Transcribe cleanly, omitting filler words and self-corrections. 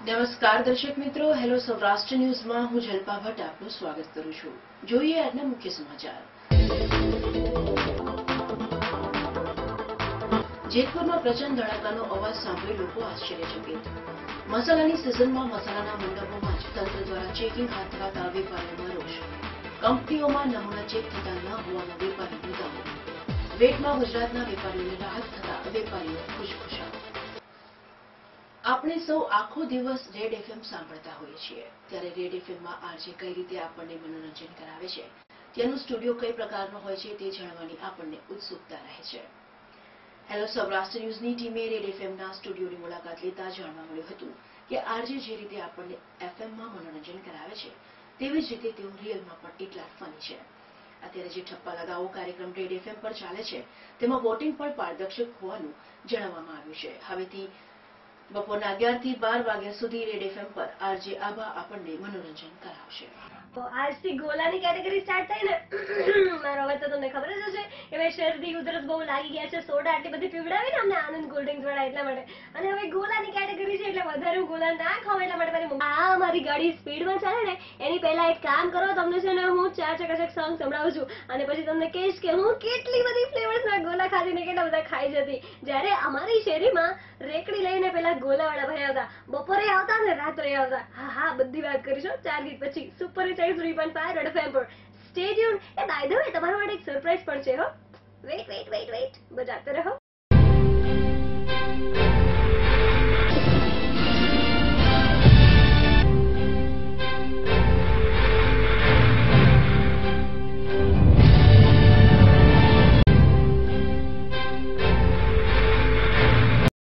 નમસ્કાર દર્શક મિત્રો, હેલો સૌરાષ્ટ્ર ન્યૂઝમાં હું જલ્પા ભટ્ટ આપનું સ્વાગત કરું છું. જોઈએ આજના મુખ્ય સમાચાર. જેતપુરમાં પ્રચંડ ધડાકાનો અવાજ સાંભળી લોકો આશ્ચર્યચકિત. મસાલાની સિઝનમાં મસાલાના મંડપોમાં જ તંત્ર દ્વારા ચેકિંગ હાથ ધરાતા વેપારીઓમાં રોષ. કંપનીઓમાં નમૂના ચેક થતા ન હોવાનો વેપારીનો દાવો. વેટમાં ગુજરાતના વેપારીઓને રાહત થતા વેપારીઓ ખુશખુશાલ. આપણે સૌ આખો દિવસ રેડ એફએમ સાંભળતા હોઈએ છીએ, ત્યારે રેડ એફએમમાં આરજે કઈ રીતે આપણને મનોરંજન કરાવે છે, ત્યાંનો સ્ટુડિયો કઈ પ્રકારનો હોય છે તે જાણવાની આપણને ઉત્સુકતા રહે છે. હેલો સૌરાષ્ટ્ર ન્યૂઝની ટીમે રેડ એફએમના સ્ટુડિયોની મુલાકાત લેતા જાણવા મળ્યું હતું કે આરજે જે રીતે આપણને એફએમમાં મનોરંજન કરાવે છે, તેવી જ રીતે તેઓ રિયલમાં પણ એટલા ફની છે. અત્યારે જે ઠપ્પા લગાવો કાર્યક્રમ રેડ એફએમ પર ચાલે છે, તેમાં વોટિંગ પણ પારદર્શક હોવાનું જણાવવામાં આવ્યું છે. હવેથી બપોરના 11 થી 12 વાગ્યા સુધી રેડ એફએમ પર આરજે આભા આપણને મનોરંજન કરાવશે. તો આજથી ગોલાની કેટેગરી સ્ટાર્ટ થઈ ને મારો હવે તો તમને ખબર જ હશે કે ભાઈ શરદી ઉધરસ બહુ લાગી ગયા છે, સોડા આટલી બધી પીવડાવી ને અમને આનંદ કોલ્ડ ડ્રિંક્સ વાળા એટલા માટે, અને હવે ગોલાની કેટેગરી છે એટલે વધારે હું ગોલા ના ખાવ એટલા માટે આ મારી ગાડી સ્પીડમાં ચાલે ને એની પહેલા એક કામ કરો, તમને છે ને હું 4 ચકાચક સોંગ સંભળાવું છું અને પછી તમને કહીશ કે હું કેટલી બધી ફ્લેવર્સના ગોલા ખાધી ને કેટલા બધા ખાઈ જતી. જ્યારે અમારી શેરીમાં રેકડી લઈને પેલા ગોલાવાળા ભાઈ આવતા, બપોરે આવતા ને રાત્રે આવતા. હા બધી વાત કરીશું 4 ગીત પછી. સુપર 3.5 રેડ એફએમ પર સ્ટે ટ્યુન. એ બાય ધ વે તમારા માટે એક સરપ્રાઈઝ પણ છે હો. વેઇટ બજાતે રહો.